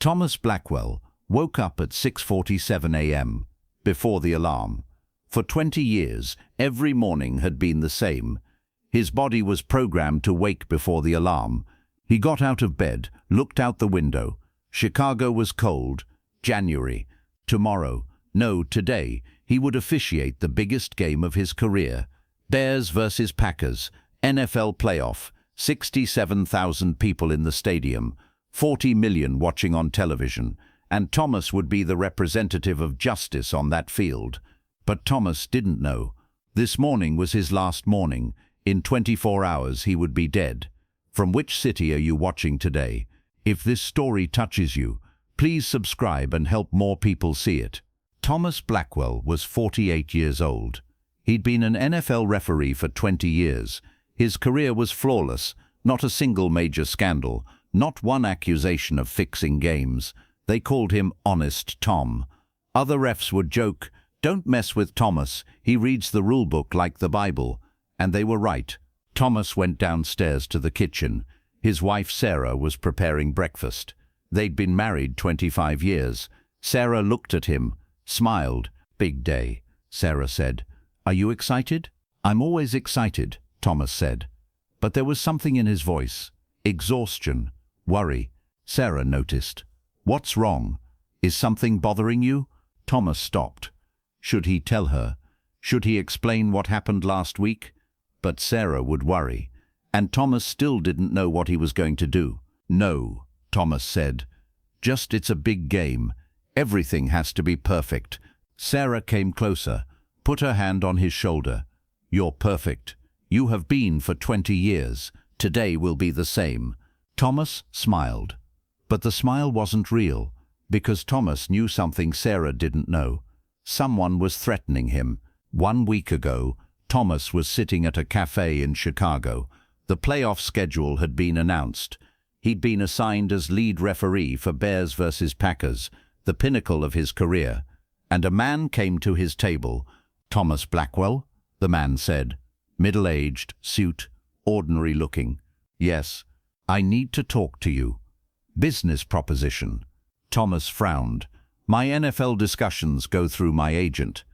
Thomas Blackwell woke up at 6:47 a.m. before the alarm. For 20 years, every morning had been the same. His body was programmed to wake before the alarm. He got out of bed, looked out the window. Chicago was cold. January. Tomorrow, no, today, he would officiate the biggest game of his career. Bears versus Packers, NFL playoff, 67,000 people in the stadium, 40 million watching on television, and Thomas would be the representative of justice on that field. But Thomas didn't know. This morning was his last morning. In 24 hours he would be dead. From which city are you watching today? If this story touches you, please subscribe and help more people see it. Thomas Blackwell was 48 years old. He'd been an NFL referee for 20 years. His career was flawless, not a single major scandal, not one accusation of fixing games. They called him Honest Tom. Other refs would joke, "Don't mess with Thomas, he reads the rule book like the Bible." And they were right. Thomas went downstairs to the kitchen. His wife Sarah was preparing breakfast. They'd been married 25 years. Sarah looked at him, smiled. "Big day," Sarah said. "Are you excited?" "I'm always excited," Thomas said. But there was something in his voice. Exhaustion, worry. Sarah noticed. "What's wrong? Is something bothering you?" Thomas stopped. Should he tell her? Should he explain what happened last week? But Sarah would worry. And Thomas still didn't know what he was going to do. "No," Thomas said. "Just it's a big game. Everything has to be perfect." Sarah came closer, put her hand on his shoulder. "You're perfect. You have been for 20 years. Today will be the same." Thomas smiled. But the smile wasn't real, because Thomas knew something Sarah didn't know. Someone was threatening him. 1 week ago, Thomas was sitting at a cafe in Chicago. The playoff schedule had been announced. He'd been assigned as lead referee for Bears versus Packers, the pinnacle of his career. And a man came to his table. "Thomas Blackwell?" the man said. Middle-aged, suit, ordinary-looking. "Yes, I need to talk to you." "Business proposition." Thomas frowned. "My NFL discussions go through my agent."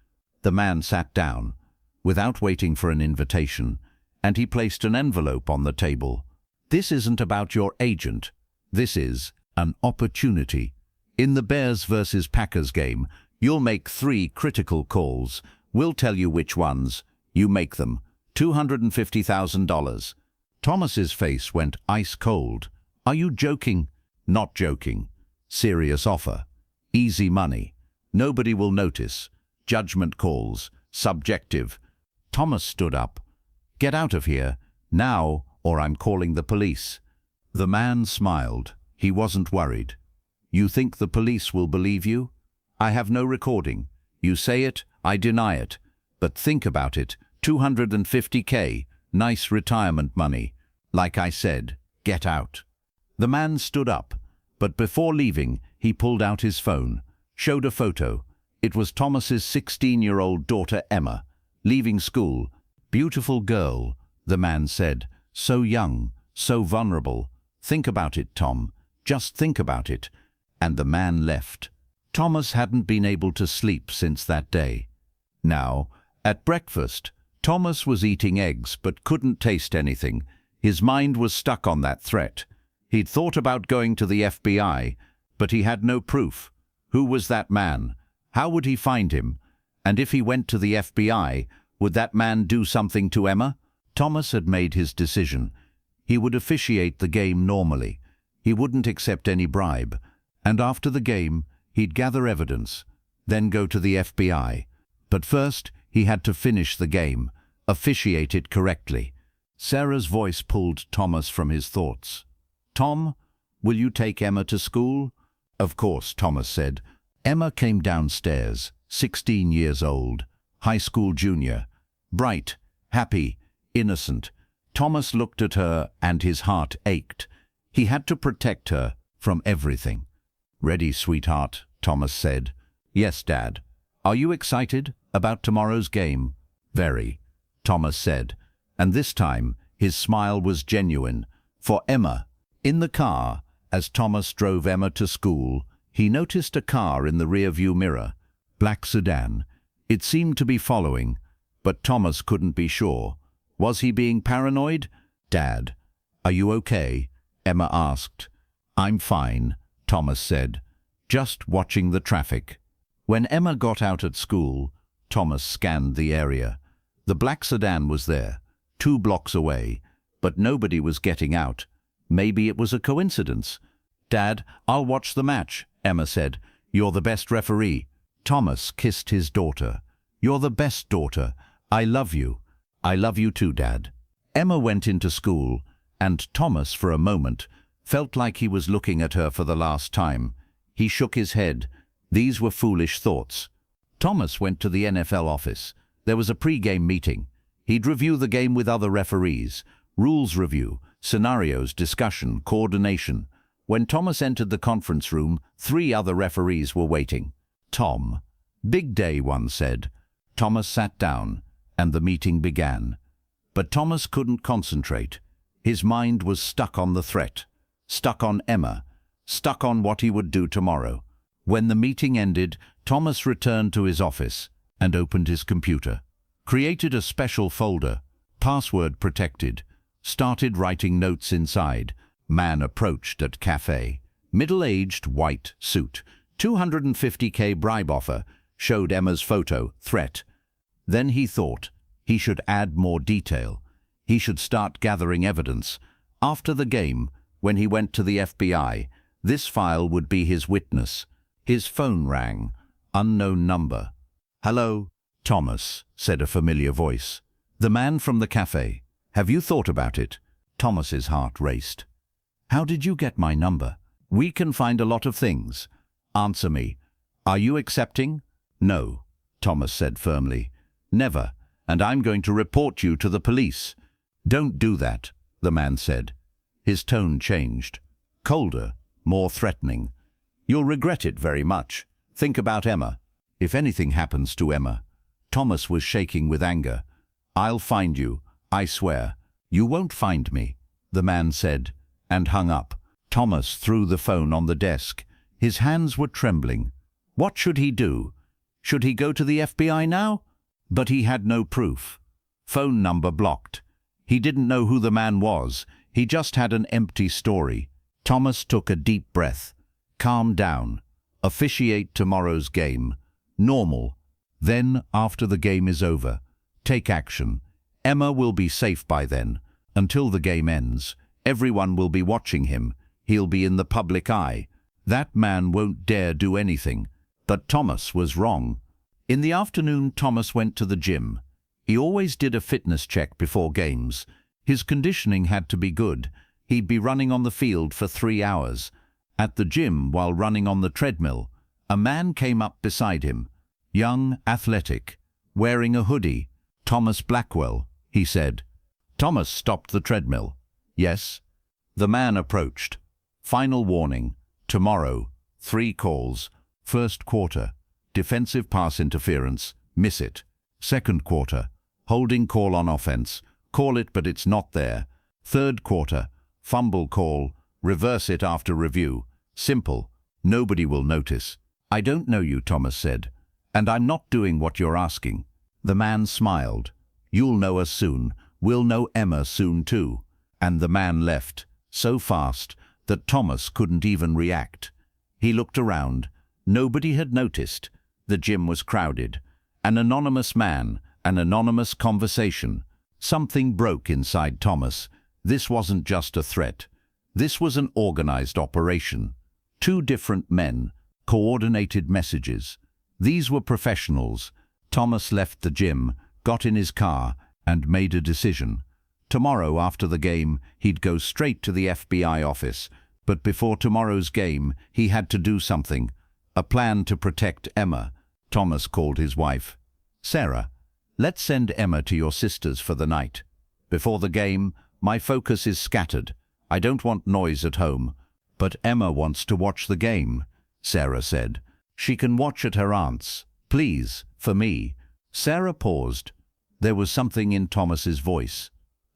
The man sat down, without waiting for an invitation, and he placed an envelope on the table. "This isn't about your agent. This is an opportunity. In the Bears versus Packers game, you'll make 3 critical calls. We'll tell you which ones. You make them. $250,000. Thomas's face went ice cold. "Are you joking?" "Not joking. Serious offer. Easy money. Nobody will notice. Judgment calls. Subjective." Thomas stood up. "Get out of here, now, or I'm calling the police." The man smiled. He wasn't worried. "You think the police will believe you? I have no recording. You say it, I deny it. But think about it. $250K, nice retirement money. Like I said, get out." The man stood up, but before leaving, he pulled out his phone, showed a photo. It was Thomas's 16-year-old daughter Emma, leaving school. "Beautiful girl," the man said. "So young, so vulnerable. Think about it, Tom. Just think about it." And the man left. Thomas hadn't been able to sleep since that day. Now, at breakfast, Thomas was eating eggs but couldn't taste anything. His mind was stuck on that threat. He'd thought about going to the FBI, but he had no proof. Who was that man? How would he find him? And if he went to the FBI, would that man do something to Emma? Thomas had made his decision. He would officiate the game normally. He wouldn't accept any bribe. And after the game, he'd gather evidence, then go to the FBI. But first, he had to finish the game, officiate it correctly. Sarah's voice pulled Thomas from his thoughts. "Tom, will you take Emma to school?" "Of course," Thomas said. Emma came downstairs, 16 years old, high school junior, bright, happy, innocent. Thomas looked at her and his heart ached. He had to protect her from everything. "Ready, sweetheart," Thomas said. "Yes, Dad." "Are you excited about tomorrow's game?" "Very," Thomas said. And this time, his smile was genuine. For Emma, in the car, As Thomas drove Emma to school, he noticed a car in the rearview mirror, black sedan. It seemed to be following, but Thomas couldn't be sure. Was he being paranoid? "Dad, are you okay?" Emma asked. "I'm fine," Thomas said, "just watching the traffic." When Emma got out at school, Thomas scanned the area. The black sedan was there, 2 blocks away, but nobody was getting out. Maybe it was a coincidence. "Dad, I'll watch the match," Emma said. "You're the best referee." Thomas kissed his daughter. "You're the best daughter. I love you." "I love you too, Dad." Emma went into school, and Thomas, for a moment, felt like he was looking at her for the last time. He shook his head. These were foolish thoughts. Thomas went to the NFL office. There was a pre-game meeting. He'd review the game with other referees. Rules review, scenarios, discussion, coordination. When Thomas entered the conference room, 3 other referees were waiting. "Tom." "Big day," one said. Thomas sat down, and the meeting began. But Thomas couldn't concentrate. His mind was stuck on the threat, stuck on Emma, stuck on what he would do tomorrow. When the meeting ended, Thomas returned to his office and opened his computer, created a special folder, password protected, started writing notes inside. Man approached at cafe. Middle-aged, white suit. $250K bribe offer. Showed Emma's photo, threat. Then he thought he should add more detail. He should start gathering evidence. After the game, when he went to the FBI, this file would be his witness. His phone rang. Unknown number. "Hello, Thomas," said a familiar voice. "The man from the cafe. Have you thought about it?" Thomas's heart raced. "How did you get my number?" "We can find a lot of things. Answer me. Are you accepting?" "No," Thomas said firmly. "Never, and I'm going to report you to the police." "Don't do that," the man said. His tone changed. Colder, more threatening. "You'll regret it very much. Think about Emma. If anything happens to Emma." Thomas was shaking with anger. "I'll find you, I swear." "You won't find me," the man said, and hung up. Thomas threw the phone on the desk. His hands were trembling. What should he do? Should he go to the FBI now? But he had no proof. Phone number blocked. He didn't know who the man was. He just had an empty story. Thomas took a deep breath. Calm down. Officiate tomorrow's game. Normal. Then, after the game is over, take action. Emma will be safe by then. Until the game ends, everyone will be watching him. He'll be in the public eye. That man won't dare do anything. But Thomas was wrong. In the afternoon, Thomas went to the gym. He always did a fitness check before games. His conditioning had to be good. He'd be running on the field for 3 hours. At the gym, while running on the treadmill, a man came up beside him. Young, athletic, wearing a hoodie. "Thomas Blackwell," he said. Thomas stopped the treadmill. "Yes." The man approached. "Final warning. Tomorrow, 3 calls. First quarter, defensive pass interference, miss it. Second quarter, holding call on offense, call it but it's not there. Third quarter, fumble call, reverse it after review. Simple. Nobody will notice." "I don't know you," Thomas said, "and I'm not doing what you're asking." The man smiled. "You'll know us soon. We'll know Emma soon too." And the man left, so fast that Thomas couldn't even react. He looked around. Nobody had noticed. The gym was crowded. An anonymous man, an anonymous conversation. Something broke inside Thomas. This wasn't just a threat. This was an organized operation. 2 different men, coordinated messages. These were professionals. Thomas left the gym, got in his car, and made a decision. Tomorrow, after the game, he'd go straight to the FBI office. But before tomorrow's game, he had to do something. A plan to protect Emma. Thomas called his wife. "Sarah, let's send Emma to your sister's for the night. Before the game, my focus is scattered. I don't want noise at home." "But Emma wants to watch the game," Sarah said. "She can watch at her aunt's. Please, for me." Sarah paused. There was something in Thomas's voice.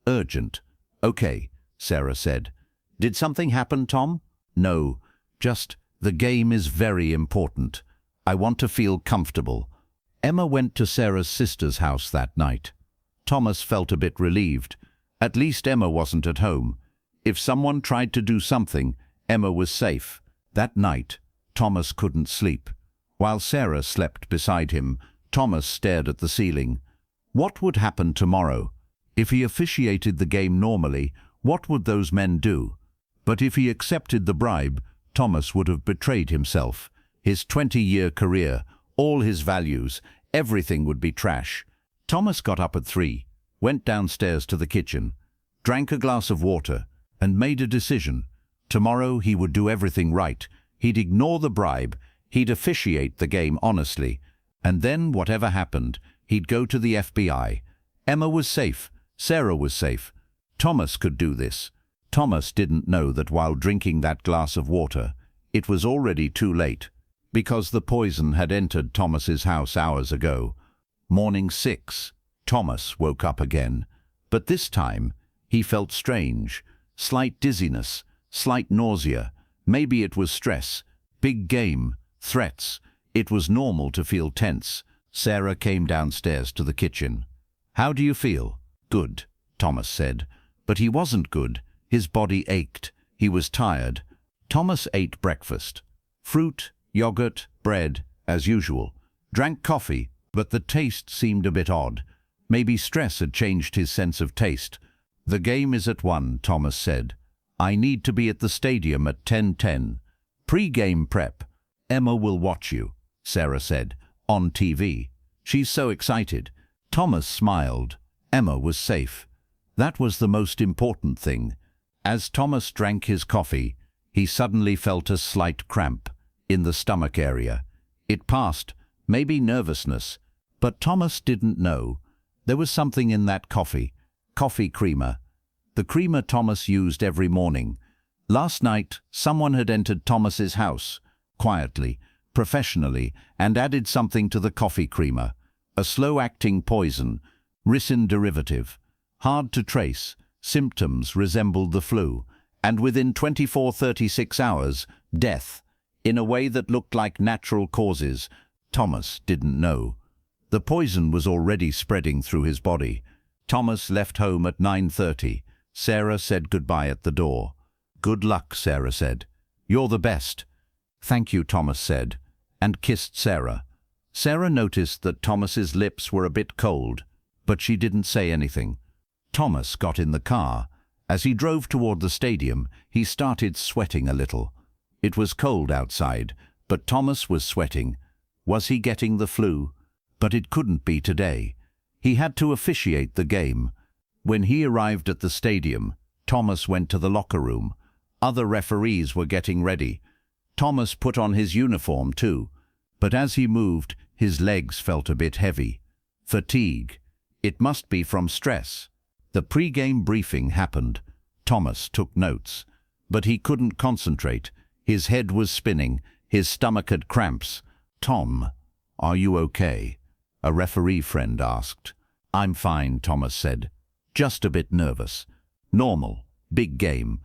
Urgent. "Okay," Sarah said. "Did something happen, Tom?" No, just, the game is very important. I want to feel comfortable. Emma went to Sarah's sister's house that night. Thomas felt a bit relieved. At least Emma wasn't at home. If someone tried to do something, Emma was safe. That night, Thomas couldn't sleep. While Sarah slept beside him, Thomas stared at the ceiling. What would happen tomorrow? If he officiated the game normally, what would those men do? But if he accepted the bribe, Thomas would have betrayed himself. His 20-year career, all his values, everything would be trash. Thomas got up at 3, went downstairs to the kitchen, drank a glass of water, and made a decision. Tomorrow he would do everything right. He'd ignore the bribe, he'd officiate the game honestly, and then whatever happened, he'd go to the FBI. Emma was safe, Sarah was safe. Thomas could do this. Thomas didn't know that while drinking that glass of water, it was already too late, because the poison had entered Thomas's house hours ago. Morning 6, Thomas woke up again, but this time he felt strange, slight dizziness, slight nausea. Maybe it was stress, big game, threats. It was normal to feel tense. Sarah came downstairs to the kitchen. "How do you feel?" "Good," Thomas said. But he wasn't good. His body ached. He was tired. Thomas ate breakfast. Fruit, yogurt, bread, as usual. Drank coffee, but the taste seemed a bit odd. Maybe stress had changed his sense of taste. "The game is at 1, Thomas said. "I need to be at the stadium at 10:10. Pre-game prep. Emma will watch you," Sarah said, "on TV. She's so excited." Thomas smiled. Emma was safe. That was the most important thing. As Thomas drank his coffee, he suddenly felt a slight cramp in the stomach area. It passed, maybe nervousness, but Thomas didn't know. There was something in that coffee creamer. The creamer Thomas used every morning. Last night, someone had entered Thomas's house, quietly, professionally, and added something to the coffee creamer. A slow-acting poison, ricin derivative. Hard to trace, symptoms resembled the flu, and within 24-36 hours, death, in a way that looked like natural causes. Thomas didn't know. The poison was already spreading through his body. Thomas left home at 9:30. Sarah said goodbye at the door. "Good luck," Sarah said. "You're the best." "Thank you," Thomas said, and kissed Sarah. Sarah noticed that Thomas's lips were a bit cold, but she didn't say anything. Thomas got in the car. As he drove toward the stadium, he started sweating a little. It was cold outside, but Thomas was sweating. Was he getting the flu? But it couldn't be today. He had to officiate the game. When he arrived at the stadium, Thomas went to the locker room. Other referees were getting ready. Thomas put on his uniform too, but as he moved, his legs felt a bit heavy. Fatigue. It must be from stress. The pre-game briefing happened. Thomas took notes, but he couldn't concentrate. His head was spinning. His stomach had cramps. "Tom, are you okay?" a referee friend asked. "I'm fine," Thomas said. "Just a bit nervous." "Normal. Big game."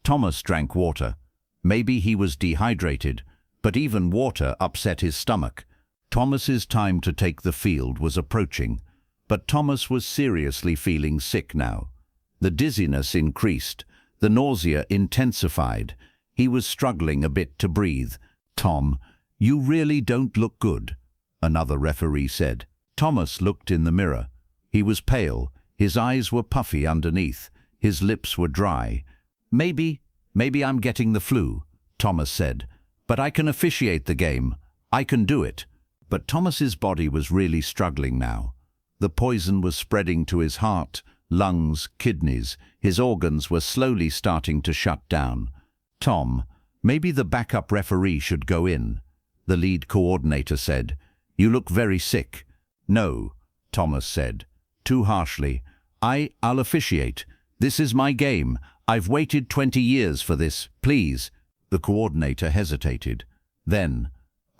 Thomas drank water. Maybe he was dehydrated, but even water upset his stomach. Thomas's time to take the field was approaching, but Thomas was seriously feeling sick now. The dizziness increased, the nausea intensified. He was struggling a bit to breathe. "Tom, you really don't look good," another referee said. Thomas looked in the mirror. He was pale, his eyes were puffy underneath, his lips were dry. Maybe I'm getting the flu," Thomas said, "but I can officiate the game. I can do it." But Thomas's body was really struggling now. The poison was spreading to his heart, lungs, kidneys. His organs were slowly starting to shut down. "Tom, maybe the backup referee should go in," the lead coordinator said. "You look very sick." "No," Thomas said, too harshly. I'll officiate. This is my game. I've waited 20 years for this. Please." The coordinator hesitated. Then,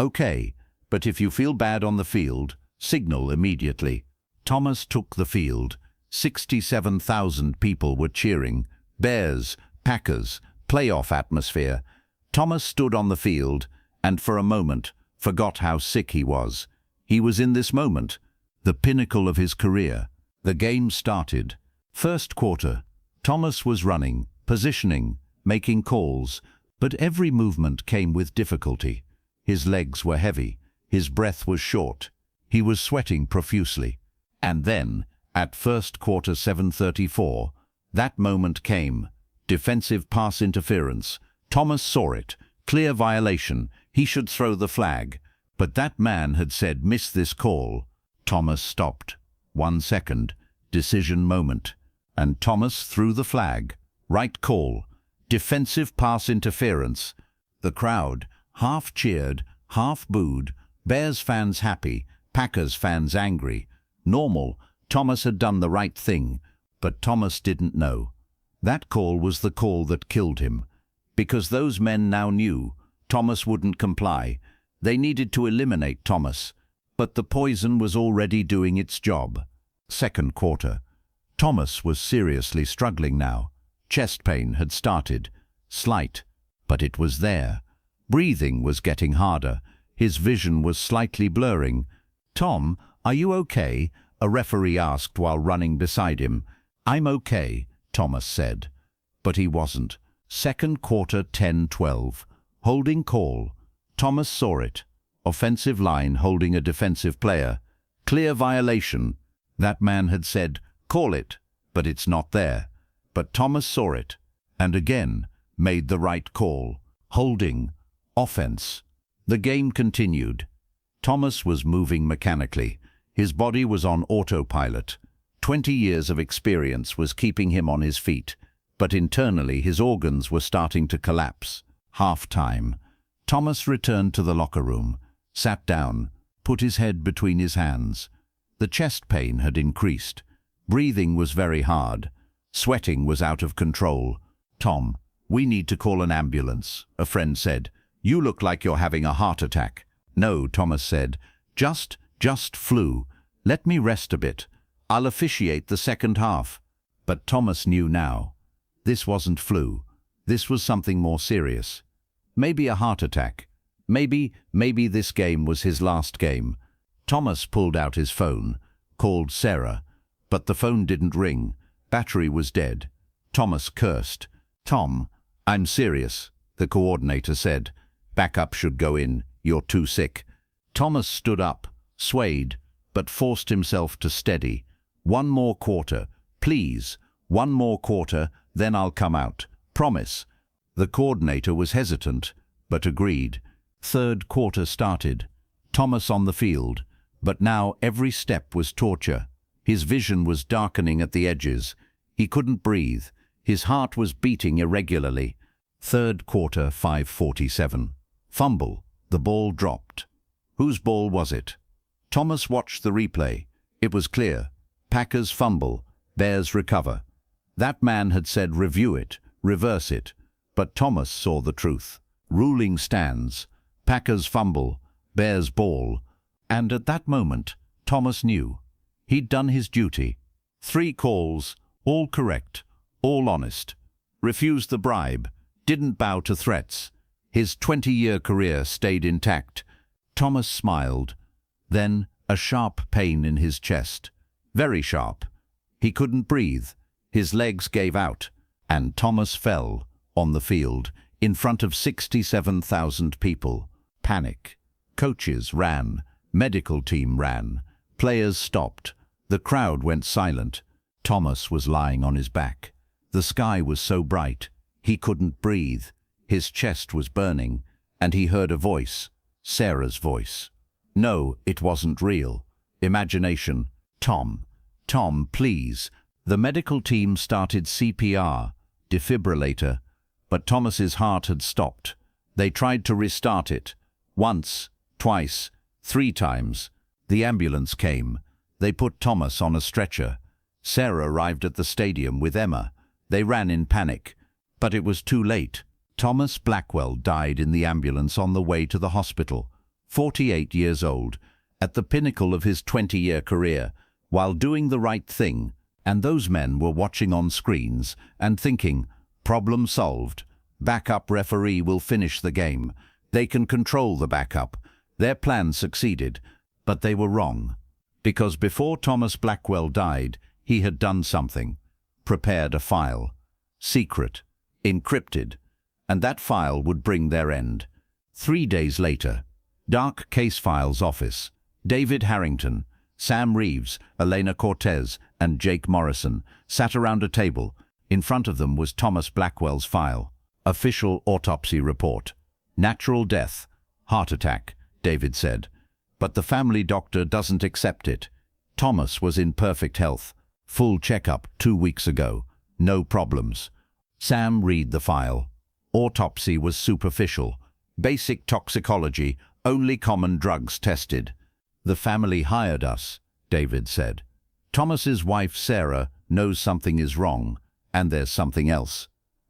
"Okay, but if you feel bad on the field, signal immediately." Thomas took the field. 67,000 people were cheering. Bears, Packers, playoff atmosphere. Thomas stood on the field and for a moment forgot how sick he was. He was in this moment, the pinnacle of his career. The game started. First quarter. Thomas was running, positioning, making calls, but every movement came with difficulty. His legs were heavy, his breath was short, he was sweating profusely. And then, at first quarter 7:34, that moment came. Defensive pass interference. Thomas saw it. Clear violation. He should throw the flag. But that man had said, "Miss this call." Thomas stopped. 1 second. Decision moment. And Thomas threw the flag. Right call. Defensive pass interference. The crowd half cheered, half booed. Bears fans happy, Packers fans angry. Normal. Thomas had done the right thing. But Thomas didn't know. That call was the call that killed him. Because those men now knew Thomas wouldn't comply. They needed to eliminate Thomas. But the poison was already doing its job. Second quarter. Thomas was seriously struggling now. Chest pain had started. Slight, but it was there. Breathing was getting harder. His vision was slightly blurring. "Tom, are you okay?" a referee asked while running beside him. "I'm okay," Thomas said. But he wasn't. Second quarter 10-12. Holding call. Thomas saw it. Offensive line holding a defensive player. Clear violation. That man had said, "Call it," but it's not there. But Thomas saw it, and again made the right call. Holding. Offense. The game continued. Thomas was moving mechanically. His body was on autopilot. 20 years of experience was keeping him on his feet, but internally his organs were starting to collapse. Half-time. Thomas returned to the locker room, sat down, put his head between his hands. The chest pain had increased. Breathing was very hard. Sweating was out of control. "Tom, we need to call an ambulance," a friend said. "You look like you're having a heart attack." "No," Thomas said. Just flu. Let me rest a bit. I'll officiate the second half." But Thomas knew now. This wasn't flu. This was something more serious. Maybe a heart attack. Maybe this game was his last game. Thomas pulled out his phone, called Sarah, but the phone didn't ring. Battery was dead. Thomas cursed. "Tom, I'm serious," the coordinator said. "Backup should go in. You're too sick." Thomas stood up, swayed, but forced himself to steady. "One more quarter, please. One more quarter, then I'll come out. Promise." The coordinator was hesitant, but agreed. Third quarter started. Thomas on the field, but now every step was torture. His vision was darkening at the edges. He couldn't breathe. His heart was beating irregularly. Third quarter 5:47. Fumble. The ball dropped. Whose ball was it? Thomas watched the replay. It was clear. Packers fumble. Bears recover. That man had said review it, reverse it. But Thomas saw the truth. Ruling stands. Packers fumble. Bears ball. And at that moment, Thomas knew. He'd done his duty. 3 calls, all correct, all honest. Refused the bribe. Didn't bow to threats. His 20-year career stayed intact. Thomas smiled. Then a sharp pain in his chest. Very sharp. He couldn't breathe. His legs gave out. And Thomas fell on the field in front of 67,000 people. Panic. Coaches ran. Medical team ran. Players stopped. The crowd went silent. Thomas was lying on his back. The sky was so bright. He couldn't breathe. His chest was burning. And he heard a voice. Sarah's voice. No, it wasn't real. Imagination. "Tom, please." The medical team started CPR, defibrillator, but Thomas's heart had stopped. They tried to restart it. Once, twice, 3 times. The ambulance came. They put Thomas on a stretcher. Sarah arrived at the stadium with Emma. They ran in panic. But it was too late. Thomas Blackwell died in the ambulance on the way to the hospital. 48 years old, at the pinnacle of his 20-year career, while doing the right thing. And those men were watching on screens and thinking, problem solved. backup referee will finish the game. They can control the backup. Their plan succeeded, but they were wrong. Because before Thomas Blackwell died, he had done something. Prepared a file. Secret. Encrypted. And that file would bring their end. 3 days later, Dark Case Files office. David Harrington, Sam Reeves, Elena Cortez, and Jake Morrison sat around a table. In front of them was Thomas Blackwell's file. Official autopsy report. Natural death. Heart attack, David said. But the family doctor doesn't accept it. Thomas was in perfect health. Full checkup 2 weeks ago. No problems. Sam read the file. Autopsy was superficial. Basic toxicology, only common drugs tested. The family hired us, David said. Thomas's wife Sarah knows something is wrong, and there's something else.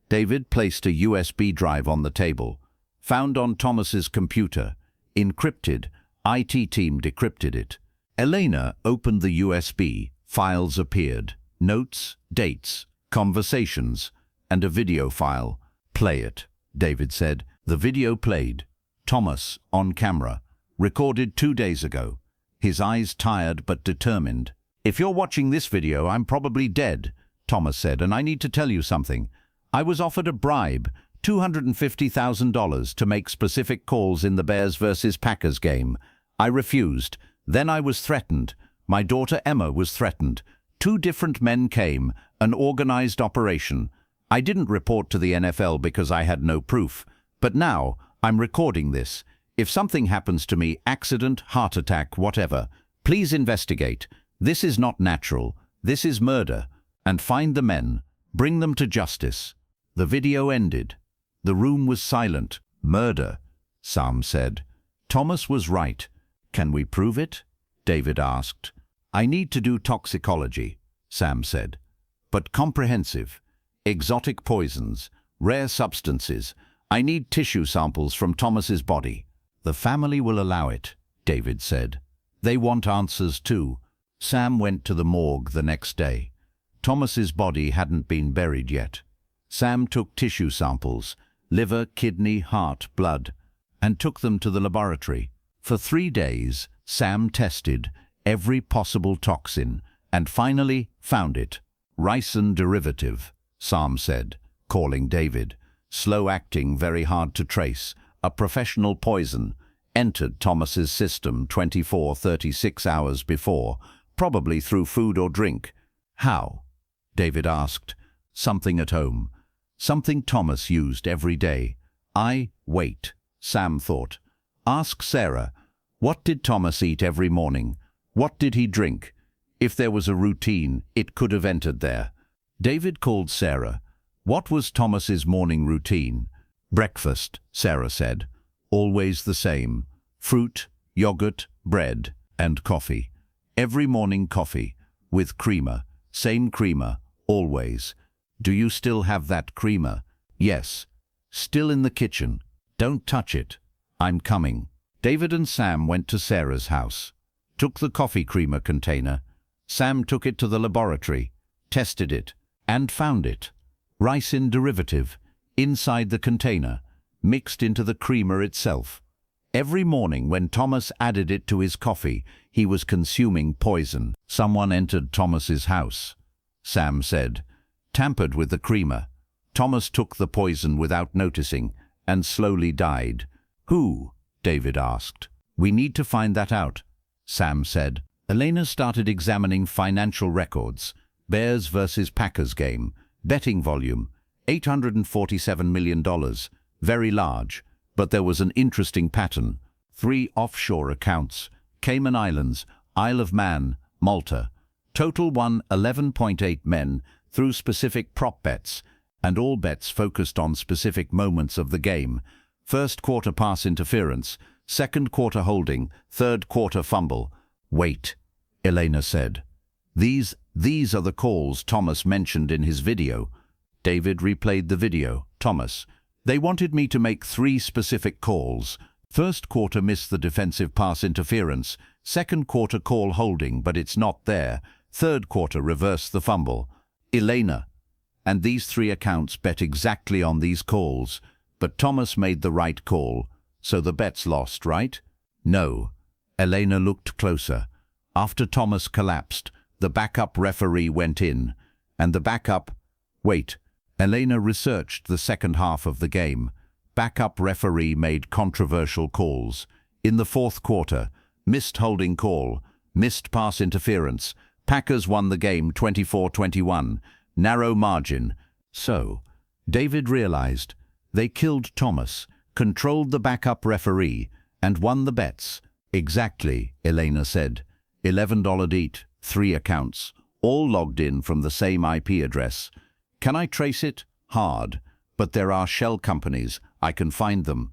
David placed a USB drive on the table. Found on Thomas's computer. Encrypted. IT team decrypted it. Elena opened the USB. Files appeared. Notes, dates, conversations, and a video file. Play it, David said. The video played. Thomas, on camera. Recorded 2 days ago. His eyes tired but determined. If you're watching this video, I'm probably dead, Thomas said, and I need to tell you something. I was offered a bribe, $250,000 to make specific calls in the Bears versus Packers game. I refused. Then I was threatened. My daughter Emma was threatened. 2 different men came, an organized operation. I didn't report to the NFL because I had no proof. But now, I'm recording this. If something happens to me, accident, heart attack, whatever, please investigate. This is not natural. This is murder. And find the men. Bring them to justice. The video ended. The room was silent. Murder, Sam said. Thomas was right. Can we prove it? David asked. I need to do toxicology, Sam said. But comprehensive. Exotic poisons, rare substances. I need tissue samples from Thomas's body. The family will allow it, David said. They want answers too. Sam went to the morgue the next day. Thomas's body hadn't been buried yet. Sam took tissue samples, liver, kidney, heart, blood, and took them to the laboratory. For 3 days, Sam tested every possible toxin and finally found it. Ricin derivative, Sam said, calling David. Slow-acting, very hard to trace. A professional poison entered Thomas's system 24-36 hours before, probably through food or drink. How? David asked. Something at home. Something Thomas used every day. Wait, Sam thought. Ask Sarah. What did Thomas eat every morning? What did he drink? If there was a routine, it could have entered there. David called Sarah. What was Thomas's morning routine? Breakfast, Sarah said. Always the same. Fruit, yogurt, bread, and coffee. Every morning coffee, with creamer. Same creamer, always. Do you still have that creamer? Yes. Still in the kitchen. Don't touch it. I'm coming. David and Sam went to Sarah's house. Took the coffee creamer container. Sam took it to the laboratory, tested it, and found it. Ricin derivative, inside the container, mixed into the creamer itself. Every morning when Thomas added it to his coffee, he was consuming poison. Someone entered Thomas's house, Sam said. Tampered with the creamer. Thomas took the poison without noticing and slowly died. Who? David asked. We need to find that out, Sam said. Elena started examining financial records. Bears versus Packers game. Betting volume, $847 million. Very large. But there was an interesting pattern. 3 offshore accounts. Cayman Islands, Isle of Man, Malta. Total won 11.8 men through specific prop bets, and all bets focused on specific moments of the game. First quarter pass interference, second quarter holding, third quarter fumble. Wait, Elena said. These are the calls Thomas mentioned in his video. David replayed the video. Thomas. They wanted me to make 3 specific calls. First quarter missed the defensive pass interference. Second quarter call holding, but it's not there. Third quarter reversed the fumble. Elena. and these 3 accounts bet exactly on these calls. But Thomas made the right call, so the bet's lost, right? No. Elena looked closer. After Thomas collapsed, the backup referee went in, and the backup... Wait, Elena researched the second half of the game. Backup referee made controversial calls. In the 4th quarter, missed holding call, missed pass interference. Packers won the game 24-21, narrow margin. So, David realized, they killed Thomas, controlled the backup referee, and won the bets. Exactly, Elena said. $11 each, 3 accounts, all logged in from the same IP address. Can I trace it? Hard. But there are shell companies. I can find them.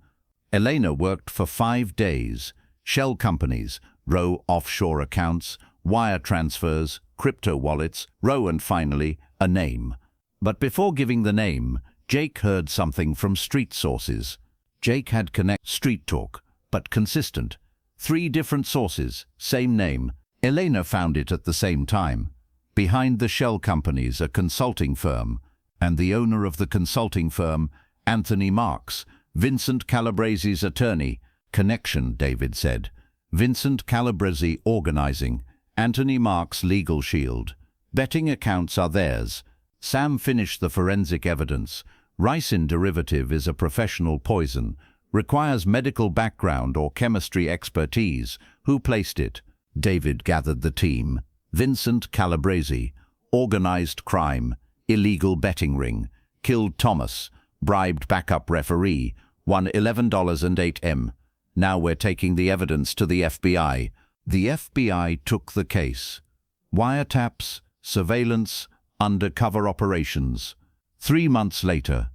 Elena worked for 5 days. Shell companies, row offshore accounts, wire transfers, crypto wallets, row, and finally, a name. But before giving the name, Jake heard something from street sources. Jake had street talk, but consistent. 3 different sources, same name. Elena found it at the same time. Behind the shell companies, a consulting firm, and the owner of the consulting firm, Anthony Marks, Vincent Calabresi's attorney. Connection, David said. Vincent Calabresi organizing, Anthony Marks legal shield. Betting accounts are theirs. Sam finished the forensic evidence. Ricin derivative is a professional poison, requires medical background or chemistry expertise. Who placed it? David gathered the team. Vincent Calabresi, organized crime, illegal betting ring, killed Thomas, bribed backup referee, won $11.08. Now we're taking the evidence to the FBI. The FBI took the case. Wiretaps, surveillance, undercover operations. 3 months later,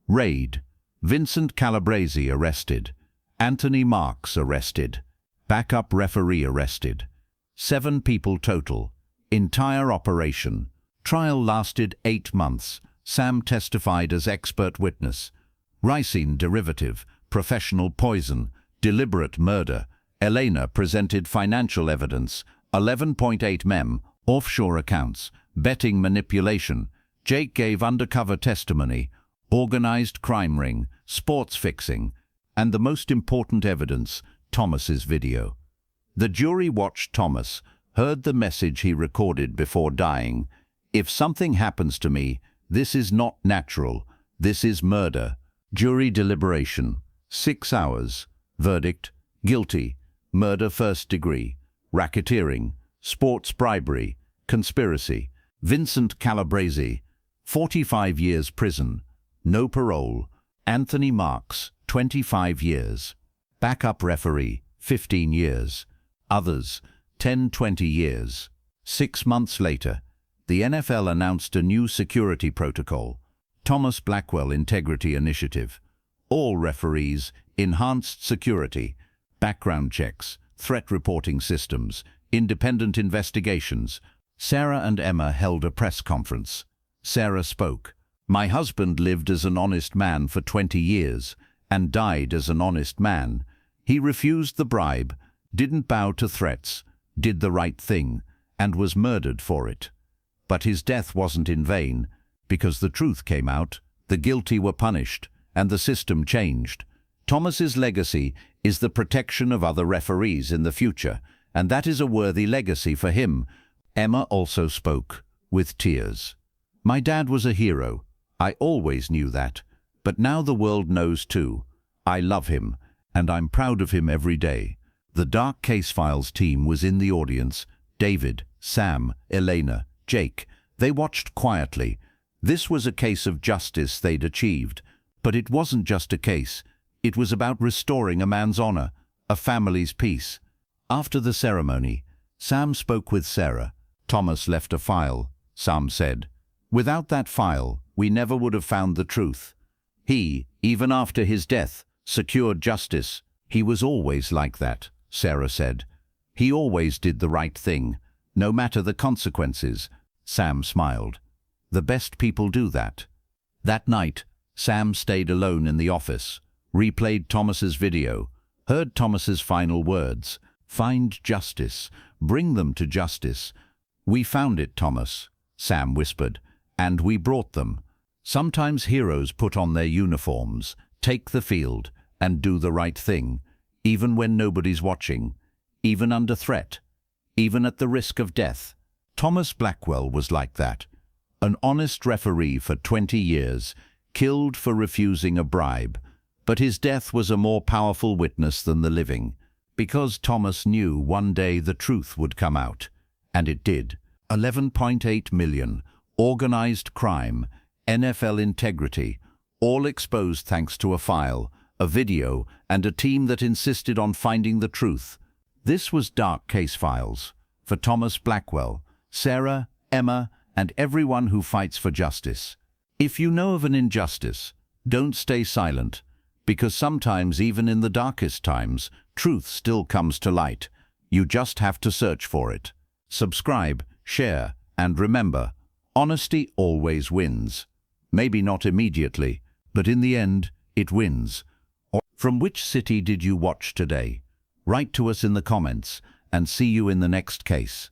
raid. Vincent Calabresi arrested. Anthony Marks arrested. Backup referee arrested. 7 people total. Entire operation. Trial lasted 8 months. Sam testified as expert witness. Ricin derivative, professional poison, deliberate murder. Elena presented financial evidence. 11.8 mem, offshore accounts, betting manipulation. Jake gave undercover testimony, organized crime ring, sports fixing, and the most important evidence, Thomas's video. The jury watched Thomas, heard the message he recorded before dying. If something happens to me, this is not natural. This is murder. Jury deliberation. 6 hours. Verdict: guilty. Murder 1st degree. Racketeering. Sports bribery. Conspiracy. Vincent Calabresi, 45 years prison. No parole. Anthony Marks, 25 years. Backup referee, 15 years. Others, 10-20 years. 6 months later, the NFL announced a new security protocol, Thomas Blackwell Integrity Initiative. All referees, enhanced security, background checks, threat reporting systems, independent investigations. Sarah and Emma held a press conference. Sarah spoke. My husband lived as an honest man for 20 years and died as an honest man. He refused the bribe, didn't bow to threats, did the right thing, and was murdered for it. But his death wasn't in vain, because the truth came out, the guilty were punished, and the system changed. Thomas's legacy is the protection of other referees in the future, and that is a worthy legacy for him. Emma also spoke, with tears. My dad was a hero. I always knew that. But now the world knows too. I love him, and I'm proud of him every day. The Dark Case Files team was in the audience. David, Sam, Elena, Jake. They watched quietly. This was a case of justice they'd achieved. But it wasn't just a case. It was about restoring a man's honor, a family's peace. After the ceremony, Sam spoke with Sarah. Thomas left a file, Sam said. Without that file, we never would have found the truth. He, even after his death, secured justice. He was always like that, Sarah said. He always did the right thing, no matter the consequences. Sam smiled. The best people do that. That night, Sam stayed alone in the office, replayed Thomas's video, heard Thomas's final words. Find justice. Bring them to justice. We found it, Thomas, Sam whispered, and we brought them. Sometimes heroes put on their uniforms, take the field, and do the right thing, even when nobody's watching, even under threat, even at the risk of death. Thomas Blackwell was like that. An honest referee for 20 years, killed for refusing a bribe, but his death was a more powerful witness than the living, because Thomas knew one day the truth would come out, and it did. 11.8 million, organized crime, NFL integrity, all exposed thanks to a file, a video, and a team that insisted on finding the truth. This was dark case files for Thomas Blackwell, Sarah, Emma, and everyone who fights for justice. If you know of an injustice, don't stay silent, because sometimes, even in the darkest times, truth still comes to light. You just have to search for it. Subscribe, share, and remember, honesty always wins. Maybe not immediately, but in the end, it wins. From which city did you watch today? Write to us in the comments, and see you in the next case.